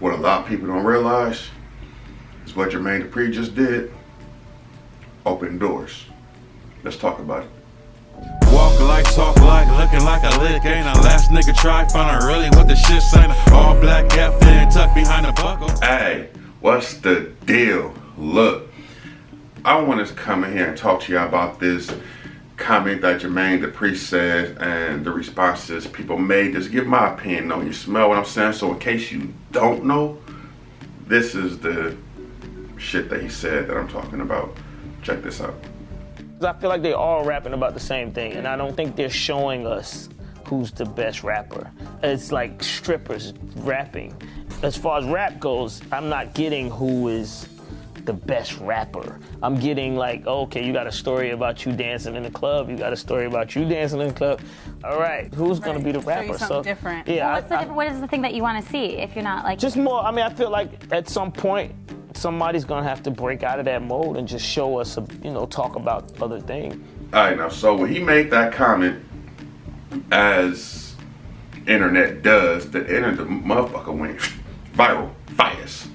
What a lot of people don't realize is what Jermaine Dupri just did. Open doors. Let's talk about it. Walk like, talk like, looking like a lick. Ain't a last nigga try, find really what the shit saying. All black F and tucked behind the buckle. Hey, what's the deal? Look, I want to come in here and talk to y'all about this comment that Jermaine Dupri said and the responses people made. Just give my opinion on. You smell what I'm saying? So in case you don't know, this is the shit that he said that I'm talking about. Check this out. I feel like they're all rapping about the same thing, and I don't think they're showing us who's the best rapper. It's like strippers rapping. As far as rap goes, I'm not getting who is the best rapper. I'm getting like, okay, you got a story about you dancing in the club. You got a story about you dancing in the club. All right, who's gonna be the rapper? Show you something different. Yeah. Well, what is the thing that you want to see if you're not like? Just more. I mean, I feel like at some point somebody's gonna have to break out of that mode and just show us, talk about other things. All right, now, so when he made that comment, as internet does, the motherfucker went viral, fires.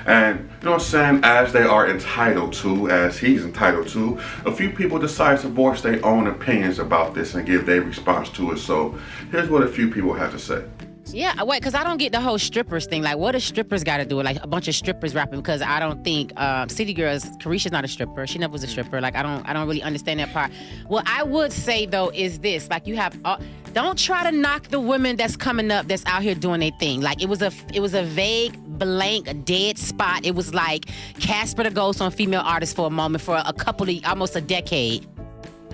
And you know what I'm saying, as they are entitled to, as he's entitled to, a few people decide to voice their own opinions about this and give their response to it. So here's what a few people have to say. Yeah, wait, because I don't get the whole strippers thing. Like, what do strippers got to do with, like, a bunch of strippers rapping? Because I don't think City Girls, Carisha's not a stripper. She never was a stripper. Like, I don't really understand that part. What I would say, though, is this. Like, you have, don't try to knock the women that's coming up that's out here doing their thing. Like, it was a vague, blank, dead spot. It was like Casper the Ghost on female artists for a moment, for a couple of, almost a decade.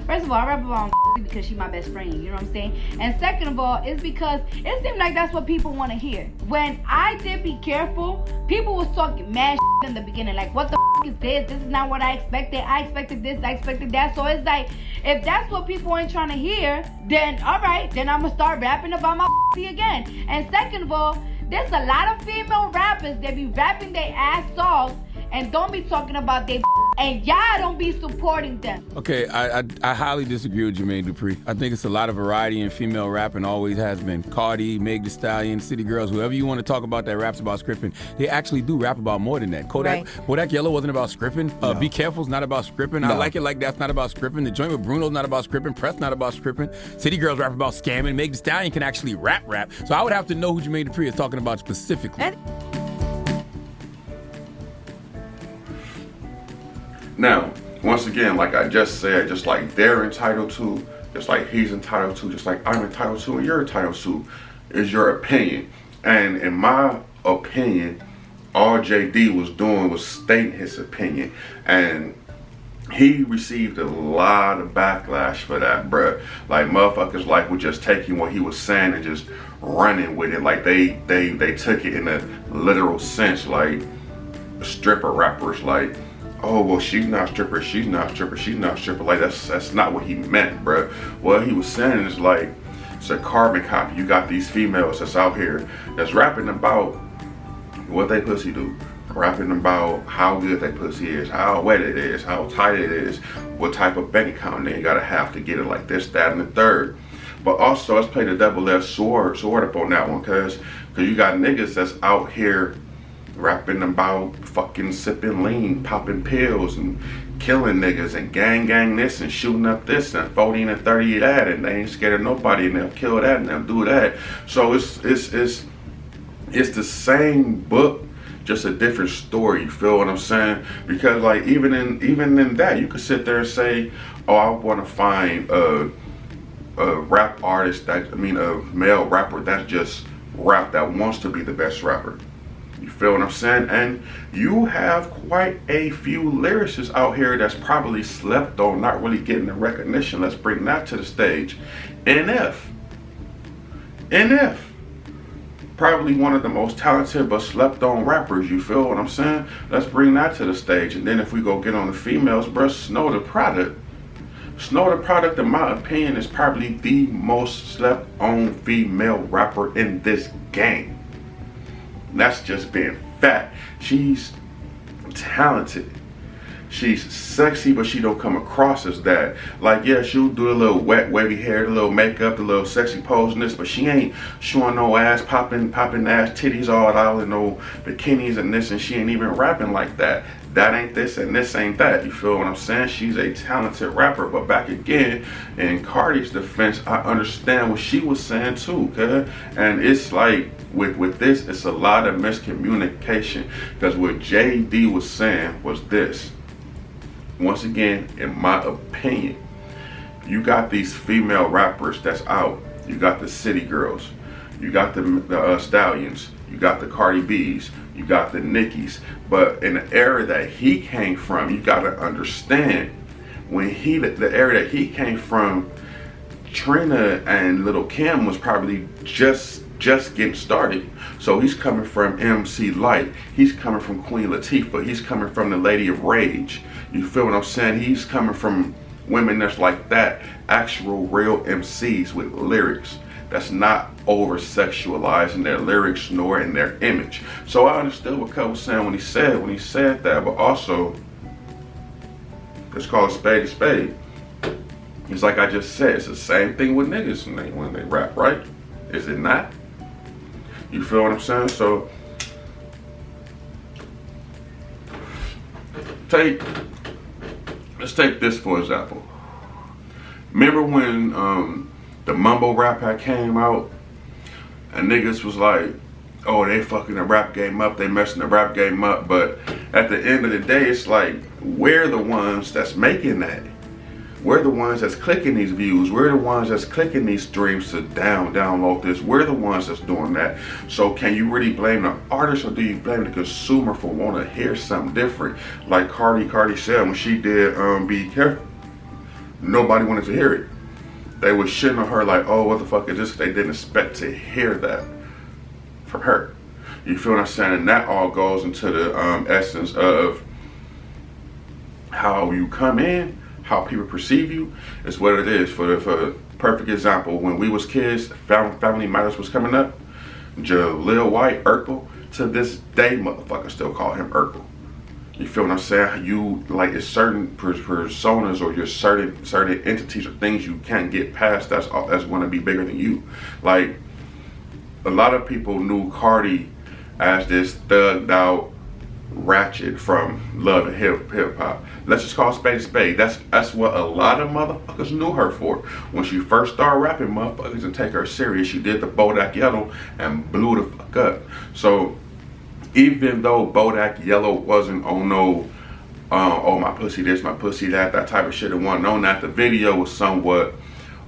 First of all, I rap about because she's my best friend, you know what I'm saying? And second of all, it's because it seems like that's what people want to hear. When I did Be Careful, people was talking mad in the beginning, like, what the is this? This is not what I expected. I expected this, I expected that. So it's like, if that's what people ain't trying to hear, then all right, then I'm gonna start rapping about my again. And second of all, there's a lot of female rappers that be rapping their ass off and don't be talking about their and y'all don't be supporting them. Okay, I highly disagree with Jermaine Dupri. I think it's a lot of variety in female rap and always has been. Cardi, Meg Thee Stallion, City Girls, whoever you want to talk about that raps about scripting, they actually do rap about more than that. Kodak Yellow wasn't about scripting. No. Be Careful's not about scripting. No. I Like It Like That's not about scripting. The joint with Bruno's not about scripting. Press not about scripting. City Girls rap about scamming. Meg Thee Stallion can actually rap. So I would have to know who Jermaine Dupri is talking about specifically. Now, once again, like I just said, just like they're entitled to, just like he's entitled to, just like I'm entitled to and you're entitled to, is your opinion. And in my opinion, all JD was doing was stating his opinion. And he received a lot of backlash for that, bruh. Like, motherfuckers like were just taking what he was saying and just running with it. Like they took it in a literal sense, like stripper rappers, like, oh, well, she's not stripper, she's not stripper, she's not stripper. Like, that's not what he meant, bro. What he was saying is like, it's a carbon copy. You got these females that's out here that's rapping about what they pussy do. Rapping about how good they pussy is, how wet it is, how tight it is, what type of bank account they gotta have to get it like this, that, and the third. But also, let's play the double-edged sword up on that one, cause you got niggas that's out here rapping about fucking sipping lean, popping pills, and killing niggas, and gang this, and shooting up this, and 40 and 30 that, and they ain't scared of nobody, and they'll kill that, and they'll do that. So it's the same book, just a different story. You feel what I'm saying? Because like even in that, you could sit there and say, oh, I want to find a rap artist a male rapper that's just rap, that wants to be the best rapper. You feel what I'm saying? And you have quite a few lyricists out here that's probably slept on, not really getting the recognition. Let's bring that to the stage. NF. Probably one of the most talented but slept on rappers. You feel what I'm saying? Let's bring that to the stage. And then if we go get on the females, bro, Snow the Product, in my opinion, is probably the most slept on female rapper in this game. That's just being fat. She's talented. she's sexy, but she don't come across as that. Like, yeah, she'll do a little wet, wavy hair, the little makeup, the little sexy pose and this, but she ain't showing no ass, popping ass titties all out in no bikinis and this, and she ain't even rapping like that. That ain't this and this ain't that. You feel what I'm saying? She's a talented rapper. But back again, in Cardi's defense, I understand what she was saying too, cuz. And it's like, with this, it's a lot of miscommunication. Because what JD was saying was this. Once again, in my opinion, you got these female rappers that's out. You got the City Girls. You got the Stallions. You got the Cardi B's. You got the Nickies. But in the era that he came from, you got to understand, when the era that he came from, Trina and Lil' Kim was probably just getting started. So he's coming from MC Lyte. He's coming from Queen Latifah. He's coming from the Lady of Rage. You feel what I'm saying? He's coming from women that's like that, actual real MCs with lyrics that's not over sexualizing their lyrics nor in their image. So I understood what Cub was saying when he said that, but also it's called a spade a spade. It's like I just said, it's the same thing with niggas when they rap, right? Is it not? You feel what I'm saying? So let's take this for example. Remember when the mumble rap had came out and niggas was like, oh, they fucking the rap game up, they messing the rap game up, but at the end of the day, it's like, we're the ones that's making that. We're the ones that's clicking these views. We're the ones that's clicking these streams to download this. We're the ones that's doing that. So can you really blame the artist, or do you blame the consumer for wanting to hear something different? Like Cardi said when she did Be Careful, nobody wanted to hear it. They was shitting on her like, oh, what the fuck is this? They didn't expect to hear that from her. You feel what I'm saying? And that all goes into the essence of how you come in, how people perceive you. Is what it is. For a perfect example, when we was kids, Family Matters was coming up. Jaleel White, Urkel, to this day, motherfuckers still call him Urkel. You feel what I'm saying? You, like, it's certain personas or your certain entities or things you can't get past that's going to be bigger than you. Like, a lot of people knew Cardi as this thugged out ratchet from Love and Hip Hop. Let's just call a spade. That's what a lot of motherfuckers knew her for. When she first started rapping, motherfuckers didn't take her serious. She did the Bodak Yellow and blew the fuck up. So even though Bodak Yellow wasn't on no, oh my pussy this, my pussy that type of shit, it wasn't on that, the video was somewhat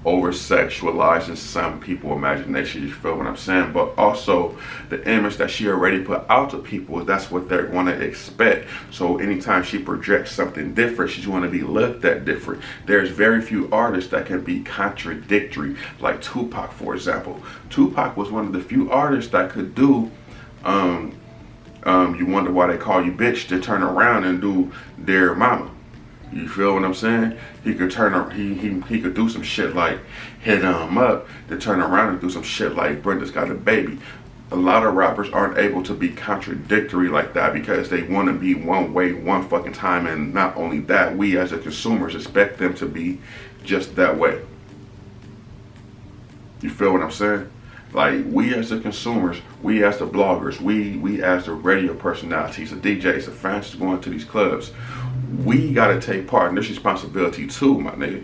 over-sexualized in some people's imagination, you feel what I'm saying? But also, the image that she already put out to people, that's what they're going to expect. So anytime she projects something different, she's going to be looked at different. There's very few artists that can be contradictory, like Tupac, for example. Tupac was one of the few artists that could do You Wonder Why They Call You Bitch, to turn around and do Dear Mama. You feel what I'm saying? He could he could do some shit like Hit 'Em Up, to turn around and do some shit like Brenda's Got a Baby. A lot of rappers aren't able to be contradictory like that because they want to be one way one fucking time, and not only that, we as the consumers expect them to be just that way. You feel what I'm saying? Like, we as the consumers, we as the bloggers, we as the radio personalities, the DJs, the fans going to these clubs, we gotta take part in this responsibility too, my nigga.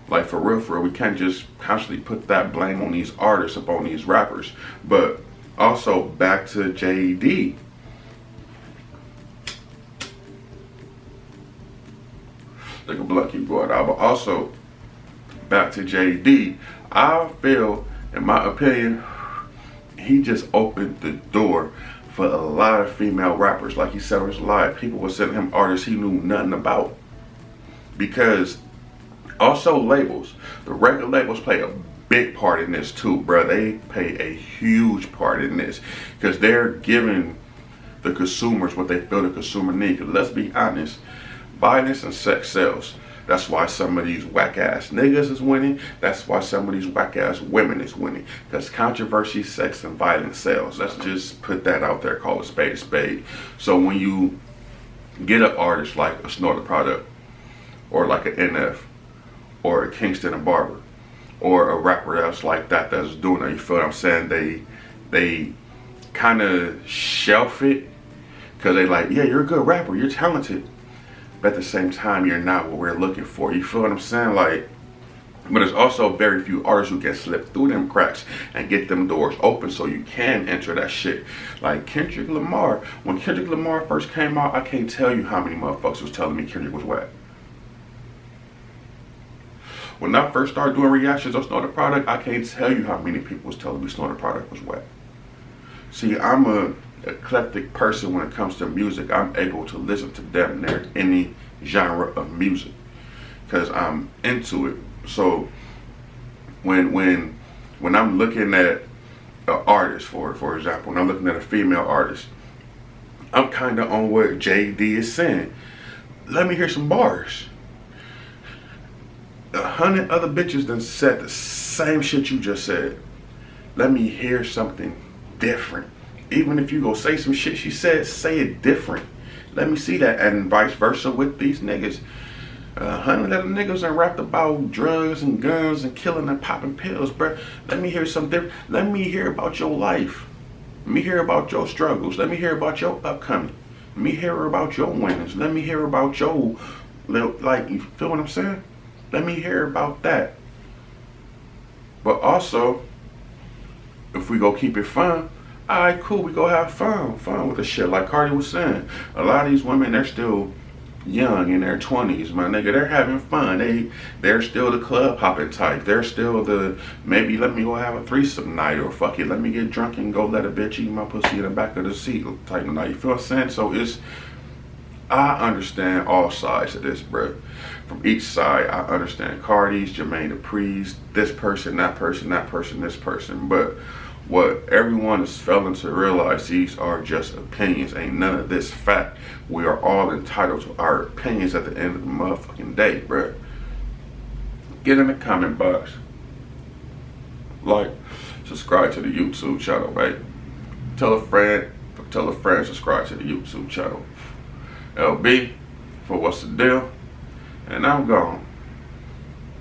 Like, for real, we can't just constantly put that blame on these artists, upon these rappers. But also, back to JD. Like a blunt keep going out. But also, back to JD, I feel, in my opinion, he just opened the door for a lot of female rappers. Like he said on his live, people were sending him artists he knew nothing about. Because also labels, the record labels play a big part in this too, bro. They play a huge part in this because they're giving the consumers what they feel the consumer needs. Let's be honest, violence and sex sells. That's why some of these whack ass niggas is winning. That's why some of these whack ass women is winning. Because controversy, sex, and violence sells. Let's just put that out there, call a spade a spade. So when you get an artist like a Snorter Product, or like an NF, or a Kingston and Barber, or a rapper that's like that, that's doing it. You feel what I'm saying? They kind of shelf it because they like, yeah, you're a good rapper, you're talented, but at the same time, you're not what we're looking for. You feel what I'm saying? Like, but there's also very few artists who can slip through them cracks and get them doors open so you can enter that shit. Like Kendrick Lamar. When Kendrick Lamar first came out, I can't tell you how many motherfuckers was telling me Kendrick was whack. When I first started doing reactions on Snorter Product, I can't tell you how many people was telling me Snorter Product was whack. See, I'm a eclectic person when it comes to music. I'm able to listen to damn near any genre of music because I'm into it. So when I'm looking at an artist, for example, when I'm looking at a female artist, I'm kind of on what JD is saying. Let me hear some bars. 100 other bitches done said the same shit you just said. Let me hear something different. Even if you go say some shit she said, say it different. Let me see that. And vice versa with these niggas. 100 other niggas done rapped about drugs and guns and killing and popping pills, bruh. Let me hear something different. Let me hear about your life. Let me hear about your struggles. Let me hear about your upcoming. Let me hear about your winnings. Let me hear about your little, like, you feel what I'm saying? Let me hear about that. But also, if we go keep it fun, alright, cool, we go have fun with the shit. Like Cardi was saying, a lot of these women, they're still young in their 20s, my nigga. They're having fun. They're still the club hopping type. They're still the, maybe let me go have a threesome night, or fuck it, let me get drunk and go let a bitch eat my pussy in the back of the seat type of night. You feel what I'm saying? So I understand all sides of this, bruh. From each side, I understand Cardi's, Jermaine Dupri's, this person, that person, that person, this person. But what everyone is failing to realize, these are just opinions. Ain't none of this fact. We are all entitled to our opinions at the end of the motherfucking day, bruh. Get in the comment box. Like, subscribe to the YouTube channel, right? Tell a friend, subscribe to the YouTube channel. LB, for what's the deal? And I'm gone.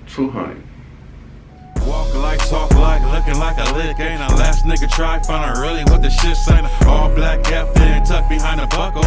200. Walk like, talk like, looking like a lick. Ain't a last nigga try, find out really what the shit saying. All black, F, tucked behind the buckle.